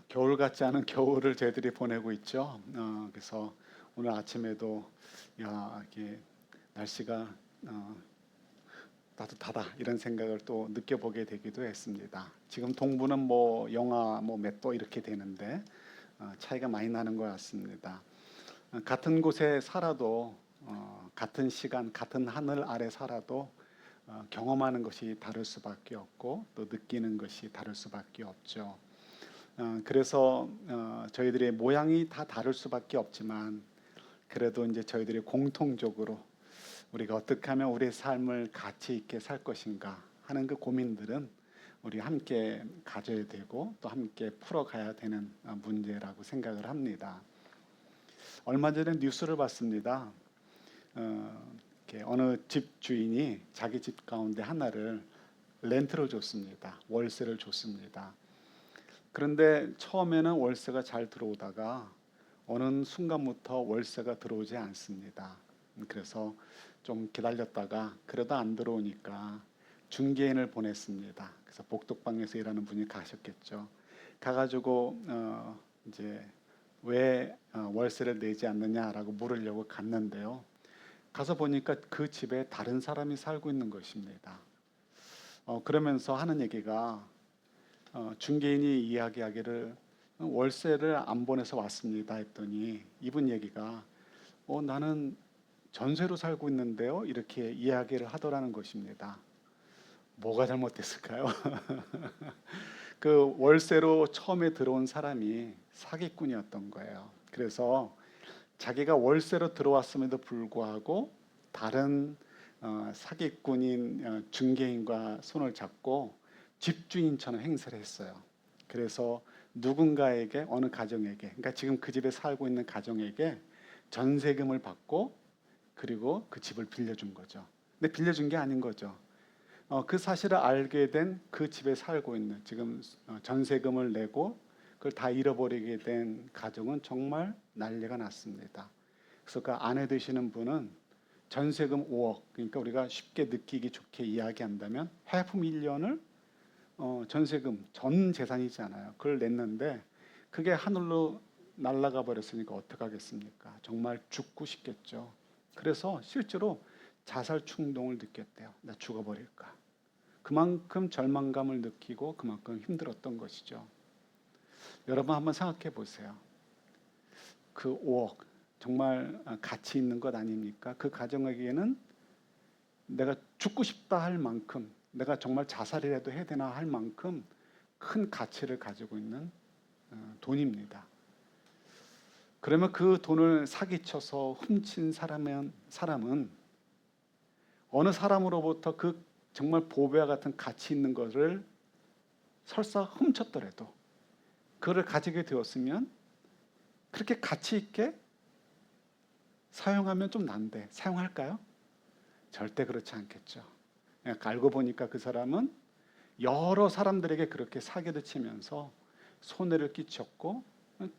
겨울 같지 않은 겨울을 저희들이 보내고 있죠. 그래서 오늘 아침에도 이게 날씨가 따뜻하다 이런 생각을 또 느껴보게 되기도 했습니다. 지금 동부는 뭐 영하 뭐 몇 도 이렇게 되는데 차이가 많이 나는 것 같습니다. 같은 곳에 살아도 같은 시간 같은 하늘 아래 살아도 경험하는 것이 다를 수밖에 없고 또 느끼는 것이 다를 수밖에 없죠. 그래서 저희들의 모양이 다 다를 수밖에 없지만 그래도 이제 저희들이 공통적으로 우리가 어떻게 하면 우리의 삶을 가치 있게 살 것인가 하는 그 고민들은 우리 함께 가져야 되고 또 함께 풀어가야 되는 문제라고 생각을 합니다. 얼마 전에 뉴스를 봤습니다. 이렇게 어느 집 주인이 자기 집 가운데 하나를 렌트로 줬습니다. 월세를 줬습니다. 그런데 처음에는 월세가 잘 들어오다가 어느 순간부터 월세가 들어오지 않습니다. 그래서 좀 기다렸다가 그러다 안 들어오니까 중개인을 보냈습니다. 그래서 복덕방에서 일하는 분이 가셨겠죠. 가가지고 이제 왜 월세를 내지 않느냐라고 물으려고 갔는데요. 가서 보니까 그 집에 다른 사람이 살고 있는 것입니다. 그러면서 하는 얘기가 중개인이 이야기하기를 월세를 안 보내서 왔습니다 했더니 이분 얘기가 나는 전세로 살고 있는데요 이렇게 이야기를 하더라는 것입니다. 뭐가 잘못됐을까요? 그 월세로 처음에 들어온 사람이 사기꾼이었던 거예요. 그래서 자기가 월세로 들어왔음에도 불구하고 다른 사기꾼인 중개인과 손을 잡고 집주인처럼 행세를 했어요. 그래서 누군가에게 어느 가정에게 그러니까 지금 그 집에 살고 있는 가정에게 전세금을 받고 그리고 그 집을 빌려준 거죠. 근데 빌려준 게 아닌 거죠. 그 사실을 알게 된 그 집에 살고 있는 지금 전세금을 내고 그걸 다 잃어버리게 된 가정은 정말 난리가 났습니다. 그래서 그 아내 되시는 분은 전세금 5억 그러니까 우리가 쉽게 느끼기 좋게 이야기한다면 해프 밀리언을 전세금 전 재산이잖아요. 그걸 냈는데 그게 하늘로 날아가 버렸으니까 어떡하겠습니까? 정말 죽고 싶겠죠. 그래서 실제로 자살 충동을 느꼈대요. 나 죽어버릴까. 그만큼 절망감을 느끼고 그만큼 힘들었던 것이죠. 여러분 한번 생각해 보세요. 그 5억 정말 가치 있는 것 아닙니까? 그 가정에게는 내가 죽고 싶다 할 만큼 내가 정말 자살이라도 해야 되나 할 만큼 큰 가치를 가지고 있는 돈입니다. 그러면 그 돈을 사기쳐서 훔친 사람은 어느 사람으로부터 그 정말 보배와 같은 가치 있는 것을 설사 훔쳤더라도 그거를 가지게 되었으면 그렇게 가치 있게 사용하면 좀 난데 사용할까요? 절대 그렇지 않겠죠. 알고 보니까 그 사람은 여러 사람들에게 그렇게 사기를 치면서 손해를 끼쳤고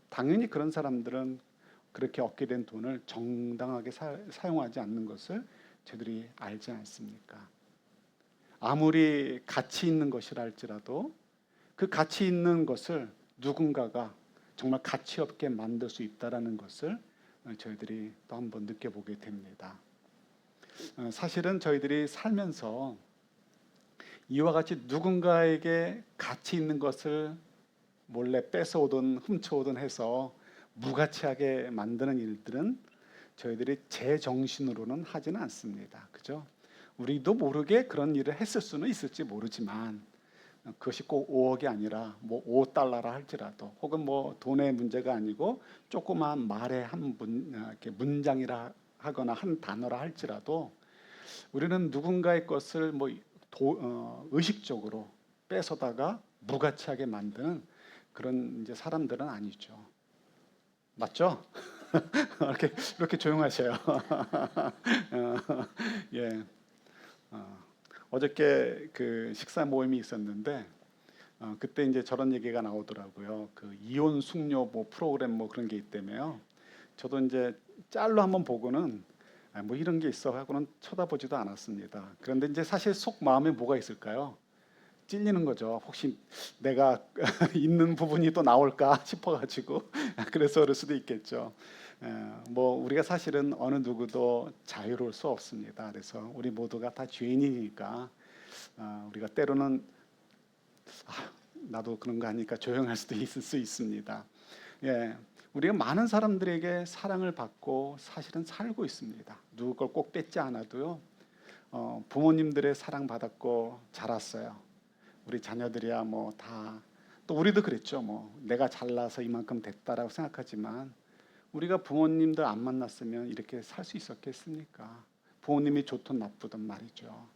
당연히 그런 사람들은 그렇게 얻게 된 돈을 정당하게 사용하지 않는 것을 저희들이 알지 않습니까? 아무리 가치 있는 것이라 할지라도 그 가치 있는 것을 누군가가 정말 가치 없게 만들 수 있다는 것을 저희들이 또 한번 느껴보게 됩니다. 사실은 저희들이 살면서 이와 같이 누군가에게 가치 있는 것을 몰래 뺏어오든 훔쳐오든 해서 무가치하게 만드는 일들은 저희들이 제 정신으로는 하지는 않습니다. 그죠? 우리도 모르게 그런 일을 했을 수는 있을지 모르지만 그것이 꼭 5억이 아니라 뭐 5달러라 할지라도 혹은 뭐 돈의 문제가 아니고 조그마한 말의 이렇게 문장이라 하거나 한 단어라 할지라도 우리는 누군가의 것을 뭐 의식적으로 뺏어다가 무가치하게 만드는 그런 이제 사람들은 아니죠. 맞죠? 이렇게 조용하셔요. 예. 어저께 그 식사 모임이 있었는데 그때 이제 저런 얘기가 나오더라고요. 그 이혼 숙녀 뭐 프로그램 뭐 그런 게 있다며요. 저도 이제 짤로 한번 보고는 뭐 이런 게 있어 하고는 쳐다보지도 않았습니다. 그런데 이제 사실 속 마음에 뭐가 있을까요? 찔리는 거죠. 혹시 내가 있는 부분이 또 나올까 싶어가지고 그래서 그럴 수도 있겠죠. 뭐 우리가 사실은 어느 누구도 자유로울 수 없습니다. 그래서 우리 모두가 다 죄인이니까 우리가 때로는 나도 그런 거 아니까 조용할 수도 있을 수 있습니다. 예, 우리가 많은 사람들에게 사랑을 받고 사실은 살고 있습니다. 누구 걸 꼭 뺏지 않아도요. 부모님들의 사랑 받았고 자랐어요. 우리 자녀들이야 뭐 다 또 우리도 그랬죠. 뭐 내가 잘나서 이만큼 됐다라고 생각하지만 우리가 부모님들 안 만났으면 이렇게 살 수 있었겠습니까? 부모님이 좋든 나쁘든 말이죠.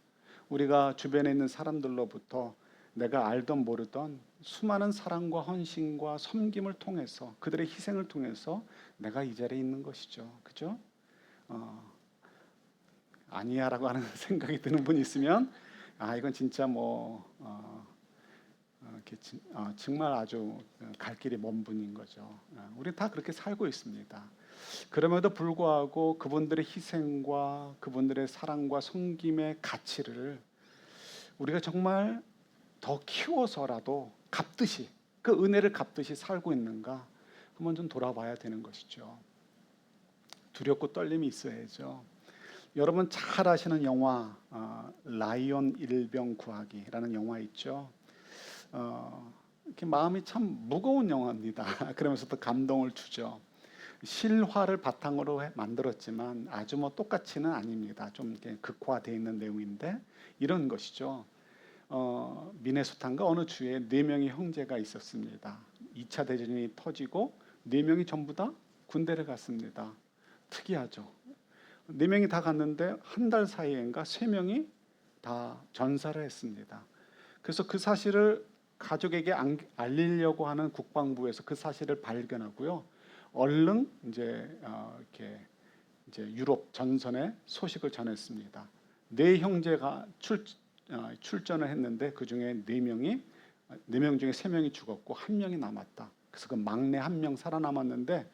우리가 주변에 있는 사람들로부터 내가 알던 모르던 수많은 사랑과 헌신과 섬김을 통해서 그들의 희생을 통해서 내가 이 자리에 있는 것이죠. 그죠? 아니야라고 하는 생각이 드는 분이 있으면 이건 진짜 정말 아주 갈 길이 먼 분인 거죠. 우리 다 그렇게 살고 있습니다. 그럼에도 불구하고 그분들의 희생과 그분들의 사랑과 섬김의 가치를 우리가 정말 더 키워서라도 갚듯이 그 은혜를 갚듯이 살고 있는가 한번 좀 돌아봐야 되는 것이죠. 두렵고 떨림이 있어야죠. 여러분 잘 아시는 영화 라이온 일병 구하기라는 영화 있죠. 이렇게 마음이 참 무거운 영화입니다. 그러면서도 감동을 주죠. 실화를 바탕으로 만들었지만 아주 뭐 똑같이는 아닙니다. 좀 이렇게 극화되어 있는 내용인데 이런 것이죠. 미네소타인가 어느 주에 4명의 형제가 있었습니다. 2차 대전이 터지고 4명이 전부 다 군대를 갔습니다. 특이하죠. 4명이 다 갔는데 한 달 사이인가 3명이 다 전사를 했습니다. 그래서 그 사실을 가족에게 알리려고 하는 국방부에서 그 사실을 발견하고요. 얼른 이렇게 유럽 전선에 소식을 전했습니다. 4형제가 출전을 했는데 그 중에 4명 중에 3명이 죽었고 1명이 남았다. 그래서 그 막내 1명 살아남았는데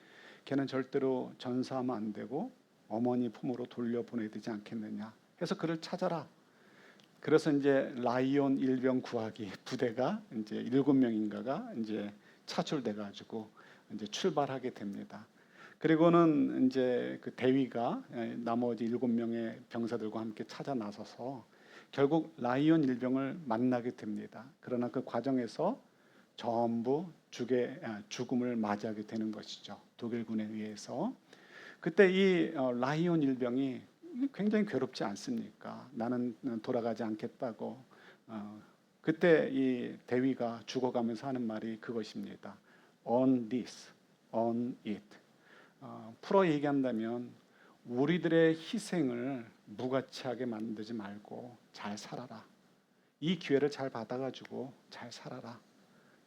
걔는 절대로 전사하면 안 되고 어머니 품으로 돌려보내야 되지 않겠느냐 해서 그를 찾아라. 그래서 라이온 일병 구하기 부대가 7명인가가 차출돼 가지고 출발하게 됩니다. 그리고는 그 대위가 나머지 7명의 병사들과 함께 찾아 나서서 결국 라이온 일병을 만나게 됩니다. 그러나 그 과정에서 전부 죽음을 맞이하게 되는 것이죠. 독일군에 의해서. 그때 이 라이온 일병이 굉장히 괴롭지 않습니까? 나는 돌아가지 않겠다고. 그때 이 대위가 죽어가면서 하는 말이 그것입니다. On this, on it. 풀어 얘기한다면 우리들의 희생을 무가치하게 만들지 말고 잘 살아라. 이 기회를 잘 받아가지고 잘 살아라.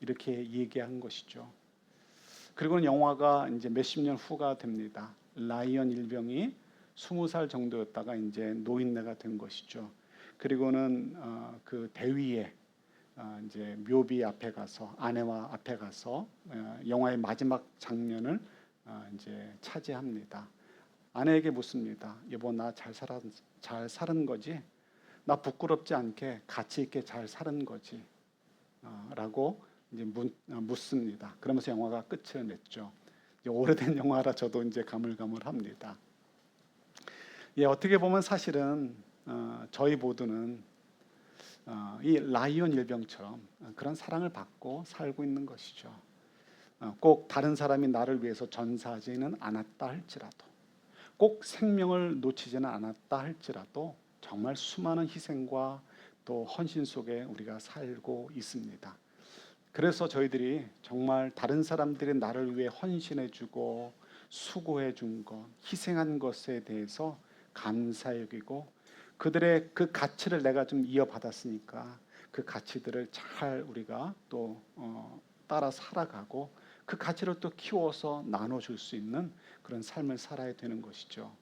이렇게 얘기한 것이죠. 그리고는 영화가 몇십 년 후가 됩니다. 라이언 일병이 20살 정도였다가 노인네가 된 것이죠. 그리고는 그 대위의 묘비 앞에 가서 아내와 앞에 가서 영화의 마지막 장면을 차지합니다. 아내에게 묻습니다. 여보 나 잘 사는 거지? 나 부끄럽지 않게 가치 있게 잘 사는 거지? 라고 묻습니다. 그러면서 영화가 끝을 맺죠. 오래된 영화라 저도 가물가물합니다. 어떻게 보면 사실은 저희 모두는 이 라이온 일병처럼 그런 사랑을 받고 살고 있는 것이죠. 꼭 다른 사람이 나를 위해서 전사하지는 않았다 할지라도, 꼭 생명을 놓치지는 않았다 할지라도 정말 수많은 희생과 또 헌신 속에 우리가 살고 있습니다. 그래서 저희들이 정말 다른 사람들이 나를 위해 헌신해주고 수고해준 것, 희생한 것에 대해서 감사히 여기고 그들의 그 가치를 내가 좀 이어받았으니까 그 가치들을 잘 우리가 또 따라 살아가고 그 가치를 또 키워서 나눠줄 수 있는 그런 삶을 살아야 되는 것이죠.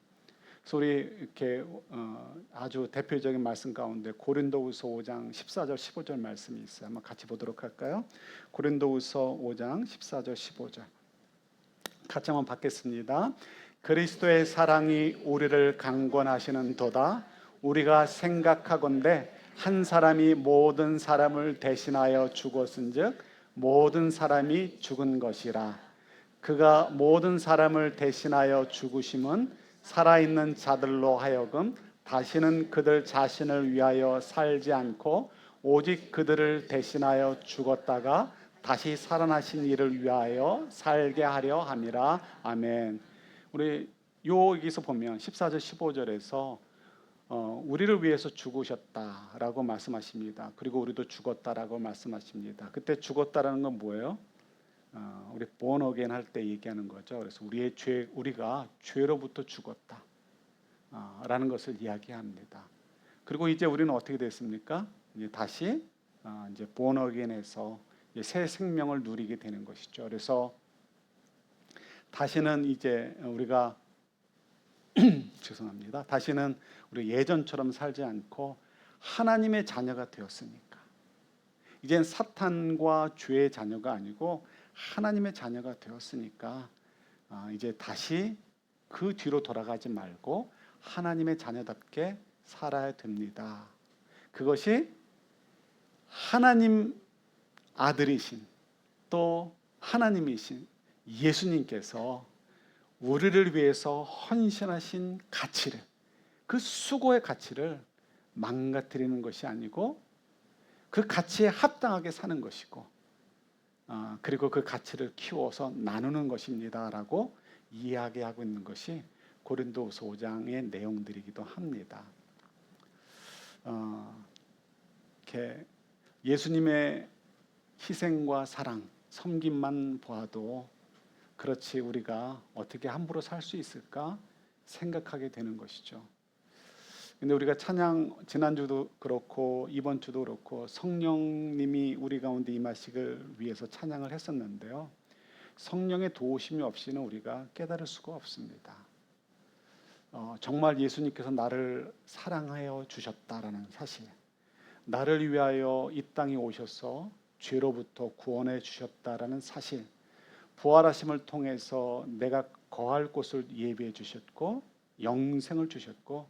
그래서 우리 이렇게 아주 대표적인 말씀 가운데 고린도후서 5장 14절 15절 말씀이 있어요. 한번 같이 보도록 할까요? 고린도후서 5장 14절 15절 같이 한번 받겠습니다. 그리스도의 사랑이 우리를 강권하시는 도다 우리가 생각하건대 한 사람이 모든 사람을 대신하여 죽었은즉 모든 사람이 죽은 것이라. 그가 모든 사람을 대신하여 죽으심은 살아있는 자들로 하여금 다시는 그들 자신을 위하여 살지 않고 오직 그들을 대신하여 죽었다가 다시 살아나신 이를 위하여 살게 하려 함이라. 아멘. 우리 여기서 보면 14절 15절에서 우리를 위해서 죽으셨다라고 말씀하십니다. 그리고 우리도 죽었다라고 말씀하십니다. 그때 죽었다라는 건 뭐예요? 우리 born again 할 때 얘기하는 거죠. 그래서 우리가 죄로부터 죽었다 라는 것을 이야기합니다. 그리고 이제 우리는 어떻게 됐습니까? 이제 다시 이제 born again에서 새 생명을 누리게 되는 것이죠. 그래서 다시는 이제 우리가 죄송합니다. 다시는 우리 예전처럼 살지 않고 하나님의 자녀가 되었으니까 이젠 사탄과 죄의 자녀가 아니고 하나님의 자녀가 되었으니까 이제 다시 그 뒤로 돌아가지 말고 하나님의 자녀답게 살아야 됩니다. 그것이 하나님 아들이신 또 하나님이신 예수님께서 우리를 위해서 헌신하신 가치를, 그 수고의 가치를 망가뜨리는 것이 아니고 그 가치에 합당하게 사는 것이고 그리고 그 가치를 키워서 나누는 것입니다라고 이야기하고 있는 것이 고린도후서 5장의 내용들이기도 합니다. 이렇게 예수님의 희생과 사랑, 섬김만 보아도 그렇지 우리가 어떻게 함부로 살 수 있을까 생각하게 되는 것이죠. 근데 우리가 찬양 지난주도 그렇고 이번 주도 그렇고 성령님이 우리 가운데 임하시길 위해서 찬양을 했었는데요. 성령의 도우심이 없이는 우리가 깨달을 수가 없습니다. 정말 예수님께서 나를 사랑하여 주셨다라는 사실, 나를 위하여 이 땅에 오셔서 죄로부터 구원해 주셨다라는 사실, 부활하심을 통해서 내가 거할 곳을 예비해 주셨고 영생을 주셨고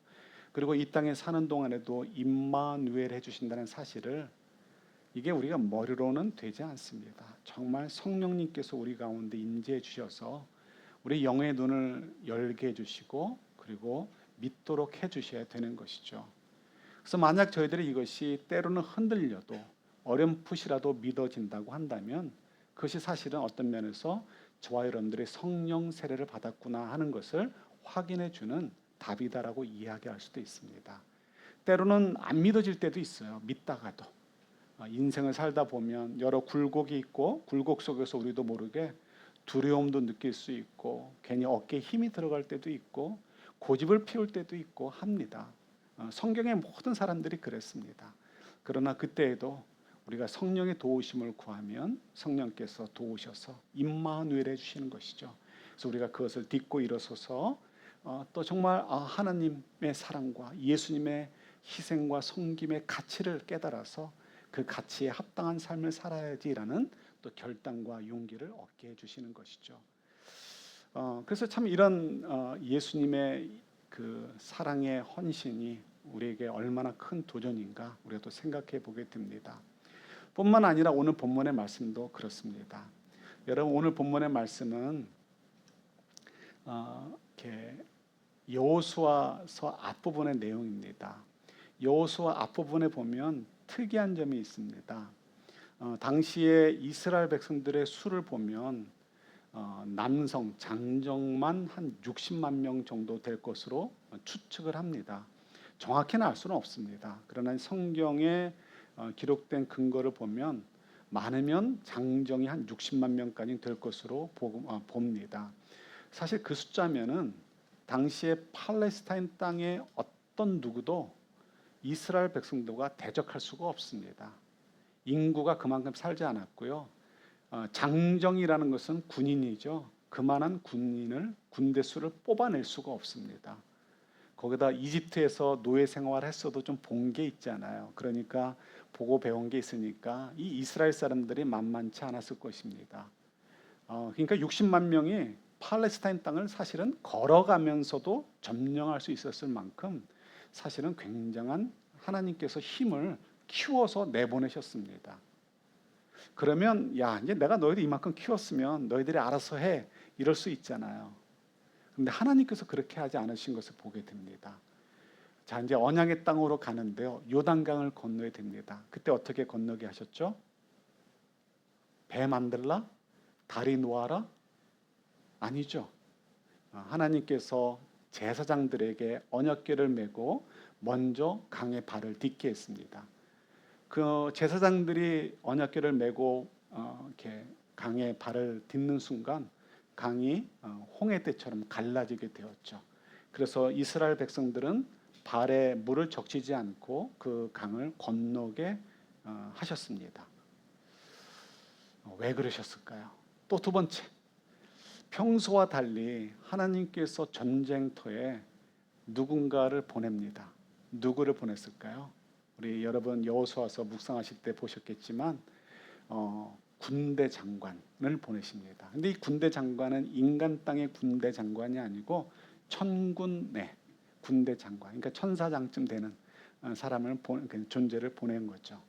그리고 이 땅에 사는 동안에도 임마누엘 해주신다는 사실을 이게 우리가 머리로는 되지 않습니다. 정말 성령님께서 우리 가운데 임재해 주셔서 우리 영의 눈을 열게 해주시고 그리고 믿도록 해주셔야 되는 것이죠. 그래서 만약 저희들이 이것이 때로는 흔들려도 어렴풋이라도 믿어진다고 한다면 그것이 사실은 어떤 면에서 저와 여러분들이 성령 세례를 받았구나 하는 것을 확인해 주는 답이다라고 이야기할 수도 있습니다. 때로는 안 믿어질 때도 있어요. 믿다가도 인생을 살다 보면 여러 굴곡이 있고 굴곡 속에서 우리도 모르게 두려움도 느낄 수 있고 괜히 어깨에 힘이 들어갈 때도 있고 고집을 피울 때도 있고 합니다. 성경의 모든 사람들이 그랬습니다. 그러나 그때에도 우리가 성령의 도우심을 구하면 성령께서 도우셔서 임마누엘 해주시는 것이죠. 그래서 우리가 그것을 딛고 일어서서 또 정말 하나님의 사랑과 예수님의 희생과 섬김의 가치를 깨달아서 그 가치에 합당한 삶을 살아야지라는 또 결단과 용기를 얻게 해주시는 것이죠. 그래서 참 이런 예수님의 그 사랑의 헌신이 우리에게 얼마나 큰 도전인가 우리가 또 생각해 보게 됩니다. 뿐만 아니라 오늘 본문의 말씀도 그렇습니다. 여러분 오늘 본문의 말씀은 이렇게 여호수아서 앞부분의 내용입니다. 여호수아 앞부분에 보면 특이한 점이 있습니다. 당시에 이스라엘 백성들의 수를 보면 남성 장정만 한 60만 명 정도 될 것으로 추측을 합니다. 정확히는 알 수는 없습니다. 그러나 성경에 기록된 근거를 보면 많으면 장정이 한 60만 명까지 될 것으로 봅니다. 사실 그 숫자면은 당시에 팔레스타인 땅의 어떤 누구도 이스라엘 백성들과 대적할 수가 없습니다. 인구가 그만큼 살지 않았고요. 장정이라는 것은 군인이죠. 그만한 군대 수를 뽑아낼 수가 없습니다. 거기다 이집트에서 노예 생활했어도 좀 본 게 있잖아요. 그러니까 보고 배운 게 있으니까 이 이스라엘 사람들이 만만치 않았을 것입니다. 그러니까 60만 명이 팔레스타인 땅을 사실은 걸어가면서도 점령할 수 있었을 만큼 사실은 굉장한 하나님께서 힘을 키워서 내보내셨습니다. 그러면 야, 이제 내가 너희들 이만큼 키웠으면 너희들이 알아서 해, 이럴 수 있잖아요. 그런데 하나님께서 그렇게 하지 않으신 것을 보게 됩니다. 자, 이제 언약의 땅으로 가는데요, 요단강을 건너야 됩니다. 그때 어떻게 건너게 하셨죠? 배 만들라? 다리 놓아라? 아니죠. 하나님께서 제사장들에게 언약궤를 메고 먼저 강에 발을 딛게 했습니다. 그 제사장들이 언약궤를 메고 이렇게 강에 발을 딛는 순간 강이 홍해대처럼 갈라지게 되었죠. 그래서 이스라엘 백성들은 발에 물을 적시지 않고 그 강을 건너게 하셨습니다. 왜 그러셨을까요? 또 두 번째, 평소와 달리 하나님께서 전쟁터에 누군가를 보냅니다. 누구를 보냈을까요? 우리 여러분 여호수아서 묵상하실 때 보셨겠지만 군대 장관을 보내십니다. 근데 이 군대 장관은 인간 땅의 군대 장관이 아니고 천군의 군대 장관, 그러니까 천사장쯤 되는 사람을 존재를 보낸 거죠.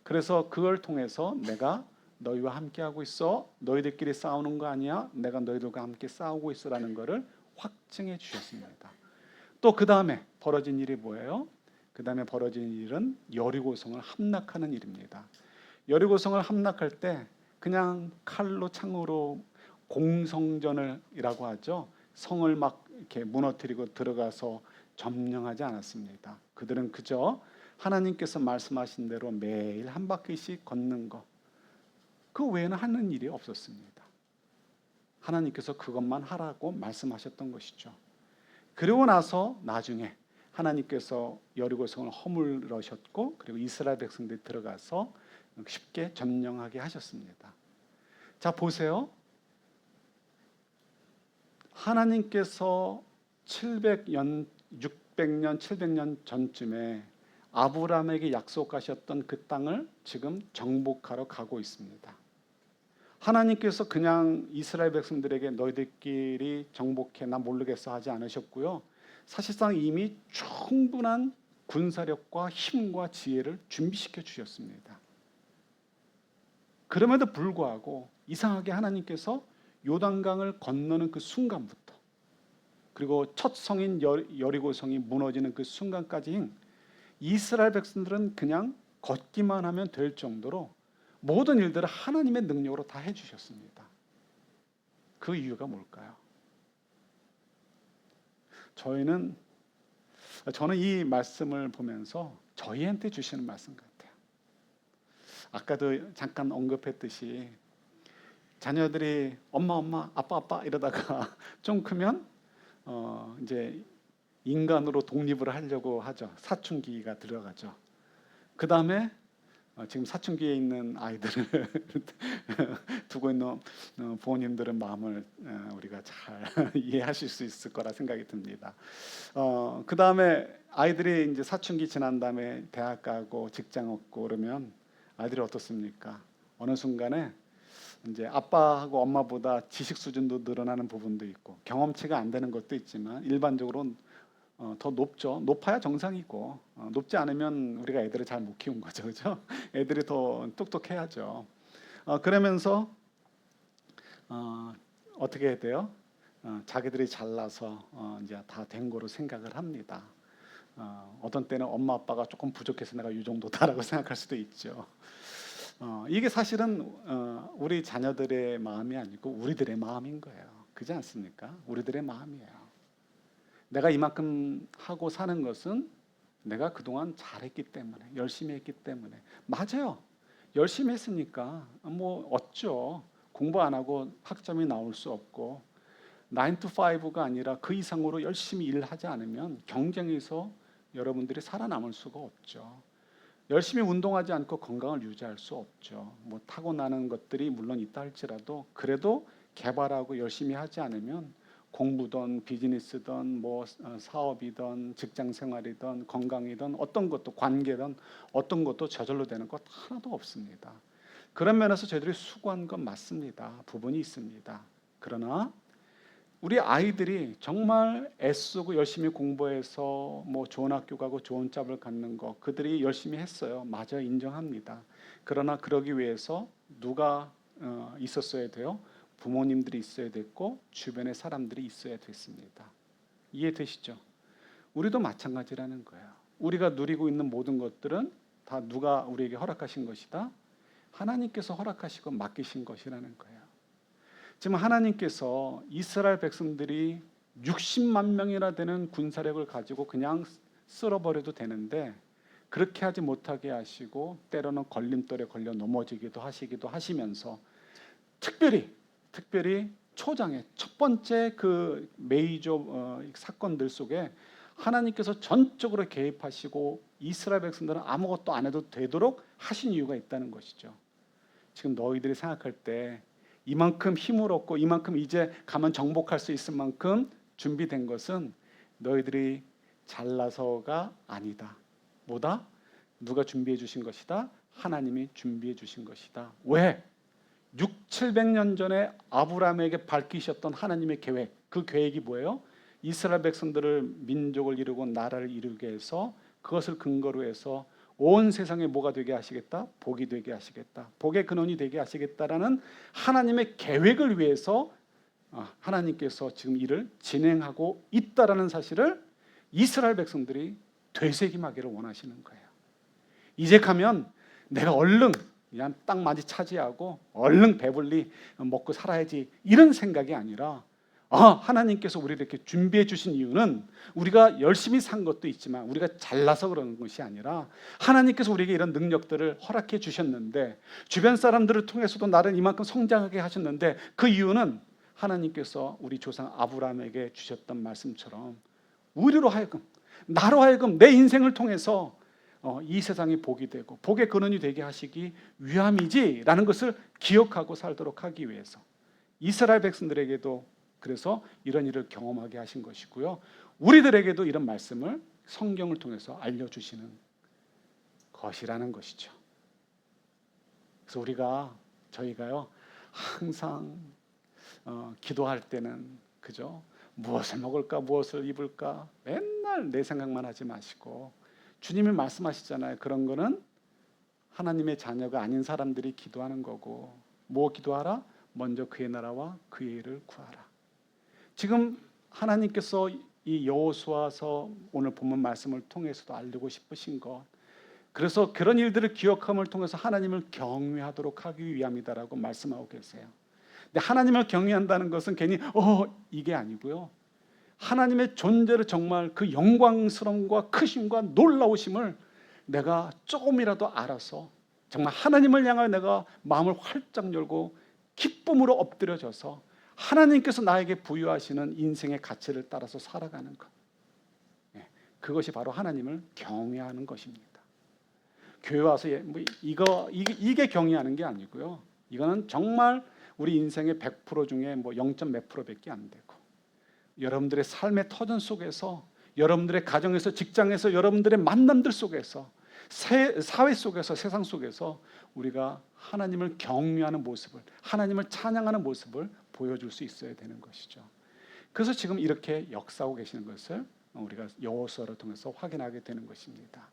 그래서 그걸 통해서 내가 너희와 함께하고 있어, 너희들끼리 싸우는 거 아니야, 내가 너희들과 함께 싸우고 있어라는 것을 확증해 주셨습니다. 또 그 다음에 벌어진 일이 뭐예요? 그 다음에 벌어진 일은 여리고성을 함락하는 일입니다. 여리고성을 함락할 때 그냥 칼로 창으로 공성전이라고 하죠. 성을 막 이렇게 무너뜨리고 들어가서 점령하지 않았습니다. 그들은 그저 하나님께서 말씀하신 대로 매일 한 바퀴씩 걷는 것, 그 외에는 하는 일이 없었습니다. 하나님께서 그것만 하라고 말씀하셨던 것이죠. 그리고 나서 나중에 하나님께서 여리고성을 허물으셨고, 그리고 이스라엘 백성들이 들어가서 쉽게 점령하게 하셨습니다. 자, 보세요. 하나님께서 700년, 600년, 700년 전쯤에 아브라함에게 약속하셨던 그 땅을 지금 정복하러 가고 있습니다. 하나님께서 그냥 이스라엘 백성들에게 너희들끼리 정복해 나 모르겠어 하지 않으셨고요. 사실상 이미 충분한 군사력과 힘과 지혜를 준비시켜 주셨습니다. 그럼에도 불구하고 이상하게 하나님께서 요단강을 건너는 그 순간부터, 그리고 첫 성인 여리고성이 무너지는 그 순간까지 이스라엘 백성들은 그냥 걷기만 하면 될 정도로 모든 일들을 하나님의 능력으로 다 해주셨습니다. 그 이유가 뭘까요? 저는 이 말씀을 보면서 저희한테 주시는 말씀 같아요. 아까도 잠깐 언급했듯이 자녀들이 엄마, 아빠 이러다가 좀 크면 이제 인간으로 독립을 하려고 하죠. 사춘기가 들어가죠. 그 다음에 지금 사춘기에 있는 아이들을 두고 있는 부모님들은 마음을 우리가 잘 이해하실 수 있을 거라 생각이 듭니다. 그 다음에 아이들이 이제 사춘기 지난 다음에 대학 가고 직장 얻고 그러면 아이들이 어떻습니까? 어느 순간에 이제 아빠하고 엄마보다 지식 수준도 늘어나는 부분도 있고 경험치가 안 되는 것도 있지만 일반적으로 더 높죠. 높아야 정상이고 높지 않으면 우리가 애들을 잘 못 키운 거죠, 그렇죠? 애들이 더 똑똑해야죠. 그러면서 어떻게 해야 돼요? 자기들이 잘나서 이제 다 된 거로 생각을 합니다. 어떤 때는 엄마 아빠가 조금 부족해서 내가 이 정도다라고 생각할 수도 있죠. 이게 사실은 우리 자녀들의 마음이 아니고 우리들의 마음인 거예요. 그렇지 않습니까? 우리들의 마음이에요. 내가 이만큼 하고 사는 것은 내가 그동안 잘했기 때문에, 열심히 했기 때문에. 맞아요. 열심히 했으니까 뭐 얻죠. 공부 안 하고 학점이 나올 수 없고 9 to 5가 아니라 그 이상으로 열심히 일하지 않으면 경쟁에서 여러분들이 살아남을 수가 없죠. 열심히 운동하지 않고 건강을 유지할 수 없죠. 뭐 타고나는 것들이 물론 있다 할지라도 그래도 개발하고 열심히 하지 않으면 공부든 비즈니스든 뭐 사업이든 직장 생활이든 건강이든 어떤 것도 관계든 어떤 것도 저절로 되는 것 하나도 없습니다. 그런 면에서 저희들이 수고한 건 맞습니다. 부분이 있습니다. 그러나 우리 아이들이 정말 애쓰고 열심히 공부해서 뭐 좋은 학교 가고 좋은 잡을 갖는 거 그들이 열심히 했어요. 맞아, 인정합니다. 그러나 그러기 위해서 누가 있었어야 돼요? 부모님들이 있어야 됐고 주변의 사람들이 있어야 됐습니다. 이해되시죠? 우리도 마찬가지라는 거예요. 우리가 누리고 있는 모든 것들은 다 누가 우리에게 허락하신 것이다? 하나님께서 허락하시고 맡기신 것이라는 거예요. 지금 하나님께서 이스라엘 백성들이 60만 명이나 되는 군사력을 가지고 그냥 쓸어버려도 되는데 그렇게 하지 못하게 하시고 때로는 걸림돌에 걸려 넘어지기도 하시면서 특별히 초장에 첫 번째 그 메이저 사건들 속에 하나님께서 전적으로 개입하시고 이스라엘 백성들은 아무것도 안 해도 되도록 하신 이유가 있다는 것이죠. 지금 너희들이 생각할 때 이만큼 힘을 얻고 이만큼 이제 가면 정복할 수 있을 만큼 준비된 것은 너희들이 잘나서가 아니다. 뭐다? 누가 준비해 주신 것이다? 하나님이 준비해 주신 것이다. 왜? 700년 전에 아브라함에게 밝히셨던 하나님의 계획, 그 계획이 뭐예요? 이스라엘 백성들을 민족을 이루고 나라를 이루게 해서 그것을 근거로 해서 온 세상에 뭐가 되게 하시겠다? 복이 되게 하시겠다. 복의 근원이 되게 하시겠다라는 하나님의 계획을 위해서 하나님께서 지금 일을 진행하고 있다라는 사실을 이스라엘 백성들이 되새김하기를 원하시는 거예요. 이제 가면 내가 얼른 그냥 땅 많이 차지하고 얼른 배불리 먹고 살아야지 이런 생각이 아니라 하나님께서 우리를 이렇게 준비해 주신 이유는 우리가 열심히 산 것도 있지만 우리가 잘나서 그러는 것이 아니라 하나님께서 우리에게 이런 능력들을 허락해 주셨는데 주변 사람들을 통해서도 나를 이만큼 성장하게 하셨는데 그 이유는 하나님께서 우리 조상 아브라함에게 주셨던 말씀처럼 우리로 하여금 나로 하여금 내 인생을 통해서 이 세상이 복이 되고 복의 근원이 되게 하시기 위함이지라는 것을 기억하고 살도록 하기 위해서 이스라엘 백성들에게도 그래서 이런 일을 경험하게 하신 것이고요. 우리들에게도 이런 말씀을 성경을 통해서 알려주시는 것이라는 것이죠. 그래서 저희가요 항상 기도할 때는 그죠? 무엇을 먹을까, 무엇을 입을까 맨날 내 생각만 하지 마시고 주님이 말씀하시잖아요. 그런 거는 하나님의 자녀가 아닌 사람들이 기도하는 거고 뭐 기도하라? 먼저 그의 나라와 그의 일을 구하라. 지금 하나님께서 이 여호수아서 오늘 본문 말씀을 통해서도 알리고 싶으신 것 그래서 그런 일들을 기억함을 통해서 하나님을 경외하도록 하기 위함이다라고 말씀하고 계세요. 근데 하나님을 경외한다는 것은 괜히 이게 아니고요. 하나님의 존재를 정말 그 영광스러움과 크심과 놀라우심을 내가 조금이라도 알아서 정말 하나님을 향하여 내가 마음을 활짝 열고 기쁨으로 엎드려져서 하나님께서 나에게 부여하시는 인생의 가치를 따라서 살아가는 것. 그것이 바로 하나님을 경외하는 것입니다. 교회 와서 이게 경외하는 게 아니고요. 이거는 정말 우리 인생의 100% 중에 0. 몇 프로밖에 안 되고 여러분들의 삶의 터전 속에서 여러분들의 가정에서 직장에서 여러분들의 만남들 속에서 사회 속에서 세상 속에서 우리가 하나님을 경외하는 모습을 하나님을 찬양하는 모습을 보여줄 수 있어야 되는 것이죠. 그래서 지금 이렇게 역사하고 계시는 것을 우리가 여호수아를 통해서 확인하게 되는 것입니다.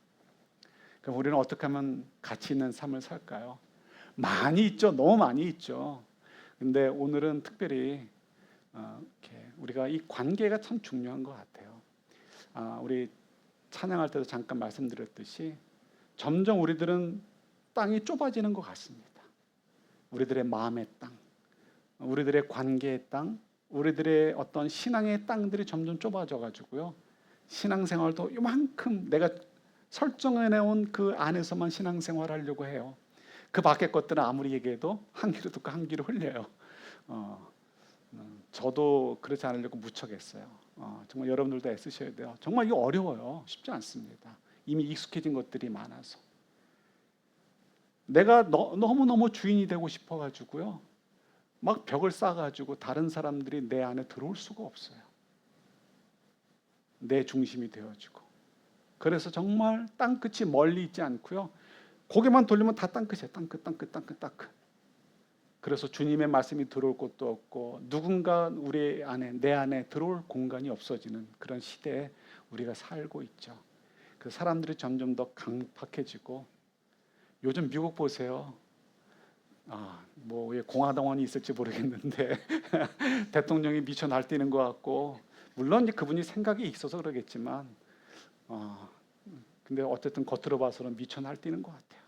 그럼 우리는 어떻게 하면 가치 있는 삶을 살까요? 많이 있죠. 너무 많이 있죠. 근데 오늘은 특별히 우리가 이 관계가 참 중요한 것 같아요. 우리 찬양할 때도 잠깐 말씀드렸듯이 점점 우리들은 땅이 좁아지는 것 같습니다. 우리들의 마음의 땅, 우리들의 관계의 땅, 우리들의 어떤 신앙의 땅들이 점점 좁아져 가지고요. 신앙생활도 이만큼 내가 설정해놓은 그 안에서만 신앙생활하려고 해요. 그 밖의 것들은 아무리 얘기해도 한 귀로 듣고 한 귀로 흘려요. 저도 그렇지 않으려고 무척 했어요. 정말 여러분들도 애쓰셔야 돼요. 정말 이거 어려워요. 쉽지 않습니다. 이미 익숙해진 것들이 많아서 내가 너무너무 주인이 되고 싶어가지고요 막 벽을 쌓아가지고 다른 사람들이 내 안에 들어올 수가 없어요. 내 중심이 되어지고 그래서 정말 땅끝이 멀리 있지 않고요 고개만 돌리면 다 땅끝이에요. 땅끝. 그래서 주님의 말씀이 들어올 곳도 없고 누군가 우리 안에 내 안에 들어올 공간이 없어지는 그런 시대에 우리가 살고 있죠. 그 사람들이 점점 더 강팍해지고 요즘 미국 보세요. 왜 공화당원이 있을지 모르겠는데 대통령이 미쳐 날뛰는 것 같고 물론 이제 그분이 생각이 있어서 그러겠지만 근데 어쨌든 겉으로 봐서는 미쳐 날뛰는 것 같아요.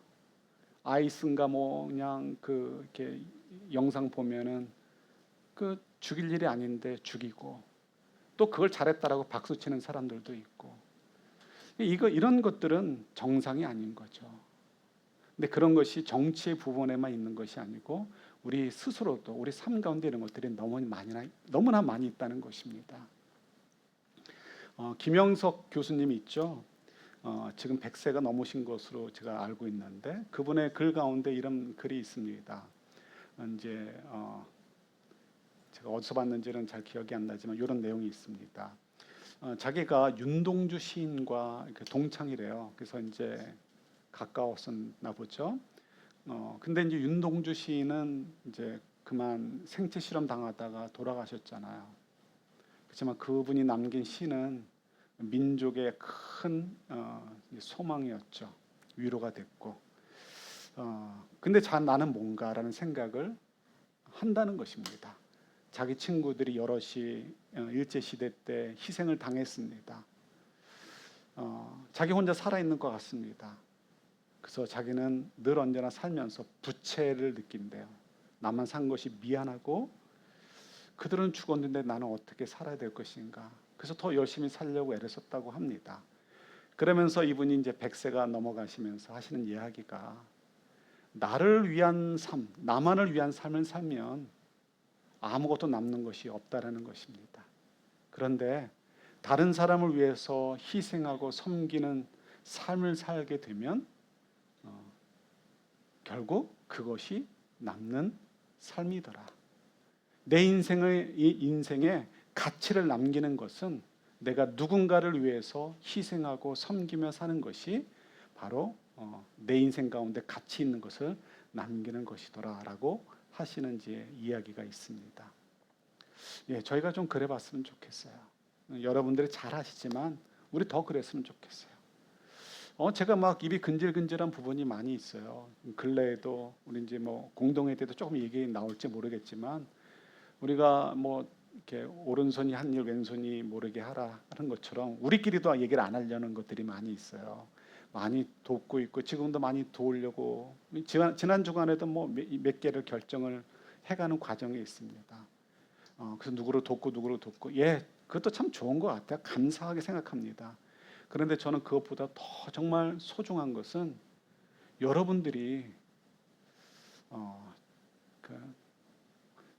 아이스인가 뭐 그냥 이렇게 영상 보면은 그 죽일 일이 아닌데 죽이고 또 그걸 잘했다라고 박수 치는 사람들도 있고 이런 것들은 정상이 아닌 거죠. 근데 그런 것이 정치의 부분에만 있는 것이 아니고 우리 스스로도 우리 삶 가운데 이런 것들이 너무나 많이 있다는 것입니다. 김영석 교수님이 있죠. 지금 100세가 넘으신 것으로 제가 알고 있는데 그분의 글 가운데 이런 글이 있습니다. 이제 제가 어디서 봤는지는 잘 기억이 안 나지만 이런 내용이 있습니다. 자기가 윤동주 시인과 동창이래요. 그래서 이제 가까웠었나 보죠. 근데 이제 윤동주 시인은 이제 그만 생체 실험 당하다가 돌아가셨잖아요. 그렇지만 그분이 남긴 시는 민족의 큰 소망이었죠. 위로가 됐고. 근데 나는 뭔가라는 생각을 한다는 것입니다. 자기 친구들이 여럿이 일제시대 때 희생을 당했습니다. 자기 혼자 살아있는 것 같습니다. 그래서 자기는 늘 언제나 살면서 부채를 느낀대요. 나만 산 것이 미안하고 그들은 죽었는데 나는 어떻게 살아야 될 것인가. 그래서 더 열심히 살려고 애를 썼다고 합니다. 그러면서 이분이 이제 100세가 넘어가시면서 하시는 이야기가 나를 위한 삶, 나만을 위한 삶을 살면 아무것도 남는 것이 없다라는 것입니다. 그런데 다른 사람을 위해서 희생하고 섬기는 삶을 살게 되면 결국 그것이 남는 삶이더라. 내 인생에 가치를 남기는 것은 내가 누군가를 위해서 희생하고 섬기며 사는 것이 바로 내 인생 가운데 가치 있는 것을 남기는 것이더라라고 하시는 이야기가 있습니다. 저희가 좀 그래봤으면 좋겠어요. 여러분들이 잘 아시지만 우리 더 그랬으면 좋겠어요. 제가 막 입이 근질근질한 부분이 많이 있어요. 근래에도 우리 이제 뭐 공동회 때도 조금 얘기 나올지 모르겠지만 우리가 뭐 이렇게 오른손이 한 일 왼손이 모르게 하라 하는 것처럼 우리끼리도 얘기를 안 하려는 것들이 많이 있어요. 많이 돕고 있고 지금도 많이 도우려고 지난 주간에도 뭐 몇 개를 결정을 해가는 과정에 있습니다. 그래서 누구를 돕고 그것도 참 좋은 것 같아요. 감사하게 생각합니다. 그런데 저는 그것보다 더 정말 소중한 것은 여러분들이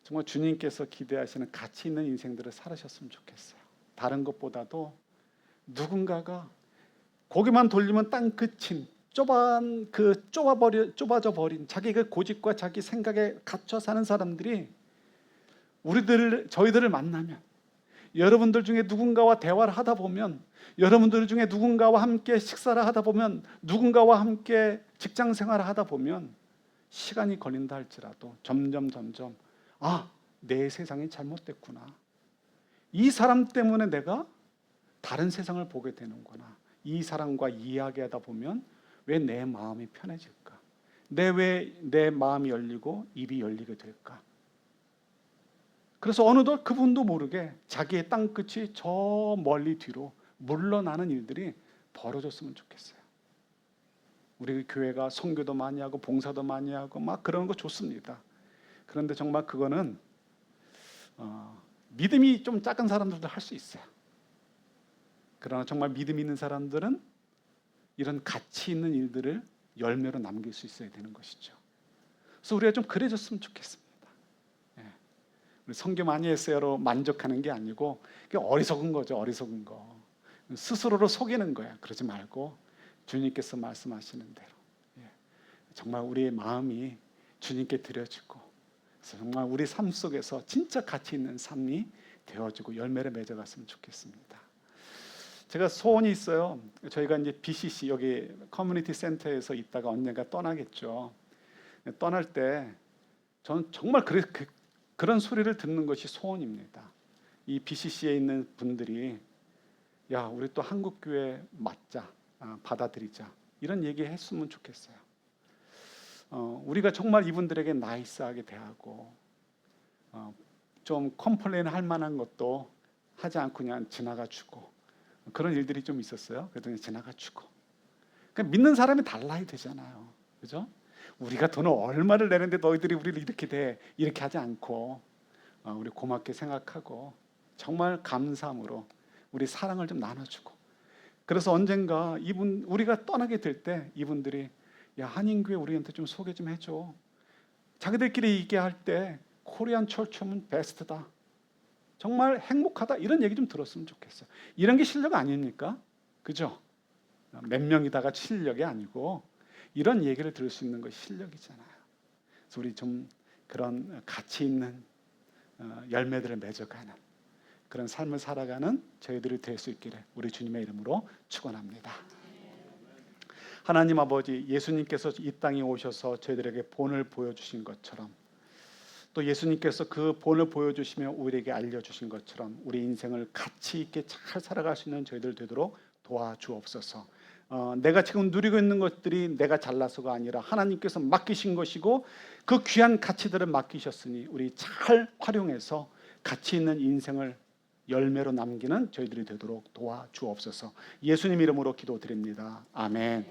정말 주님께서 기대하시는 가치 있는 인생들을 살으셨으면 좋겠어요. 다른 것보다도 누군가가 고개만 돌리면 땅 끝인 좁아져 버린 자기 그 고집과 자기 생각에 갇혀 사는 사람들이 저희들을 만나면 여러분들 중에 누군가와 대화를 하다 보면 여러분들 중에 누군가와 함께 식사를 하다 보면 누군가와 함께 직장 생활을 하다 보면 시간이 걸린다 할지라도 점점 내 세상이 잘못됐구나. 이 사람 때문에 내가 다른 세상을 보게 되는구나. 이 사람과 이야기하다 보면 왜 내 마음이 편해질까? 왜 내 마음이 열리고 입이 열리게 될까? 그래서 어느덧 그분도 모르게 자기의 땅끝이 저 멀리 뒤로 물러나는 일들이 벌어졌으면 좋겠어요. 우리 교회가 선교도 많이 하고 봉사도 많이 하고 막 그런 거 좋습니다. 그런데 정말 그거는 믿음이 좀 작은 사람들도 할 수 있어요. 그러나 정말 믿음 있는 사람들은 이런 가치 있는 일들을 열매로 남길 수 있어야 되는 것이죠. 그래서 우리가 좀 그래졌으면 좋겠습니다. 우리 선교 많이 했어요로 만족하는 게 아니고 그게 어리석은 거죠. 어리석은 거. 스스로를 속이는 거야. 그러지 말고 주님께서 말씀하시는 대로 정말 우리의 마음이 주님께 드려지고 그래서 정말 우리 삶 속에서 진짜 가치 있는 삶이 되어지고 열매를 맺어갔으면 좋겠습니다. 제가 소원이 있어요. 저희가 이제 BCC 여기 커뮤니티 센터에서 있다가 언젠가 떠나겠죠. 떠날 때 저는 정말 그런 소리를 듣는 것이 소원입니다. 이 BCC에 있는 분들이 야, 우리 또 한국교회 맞자, 받아들이자 이런 얘기 했으면 좋겠어요. 우리가 정말 이분들에게 나이스하게 대하고 좀 컴플레인 할 만한 것도 하지 않고 그냥 지나가주고 그런 일들이 좀 있었어요. 그랬더니 지나가주고 그러니까 믿는 사람이 달라야 되잖아요. 그죠? 우리가 돈을 얼마를 내는데 너희들이 우리를 이렇게 대 이렇게 하지 않고 우리 고맙게 생각하고 정말 감사함으로 우리 사랑을 좀 나눠주고 그래서 언젠가 우리가 떠나게 될 때 이분들이 야, 한인교회 우리한테 좀 소개 좀 해줘. 자기들끼리 얘기할 때 코리안 철춤은 베스트다. 정말 행복하다. 이런 얘기 좀 들었으면 좋겠어요. 이런 게 실력 아닙니까? 그죠? 몇 명이다가 실력이 아니고 이런 얘기를 들을 수 있는 것이 실력이잖아요. 그래서 우리 좀 그런 가치 있는 열매들을 맺어가는 그런 삶을 살아가는 저희들이 될 수 있기를 우리 주님의 이름으로 축원합니다. 하나님 아버지, 예수님께서 이 땅에 오셔서 저희들에게 본을 보여주신 것처럼 또 예수님께서 그 본을 보여주시며 우리에게 알려주신 것처럼 우리 인생을 가치 있게 잘 살아갈 수 있는 저희들 되도록 도와주옵소서. 내가 지금 누리고 있는 것들이 내가 잘나서가 아니라 하나님께서 맡기신 것이고 그 귀한 가치들을 맡기셨으니 우리 잘 활용해서 가치 있는 인생을 열매로 남기는 저희들이 되도록 도와주옵소서. 예수님 이름으로 기도드립니다. 아멘.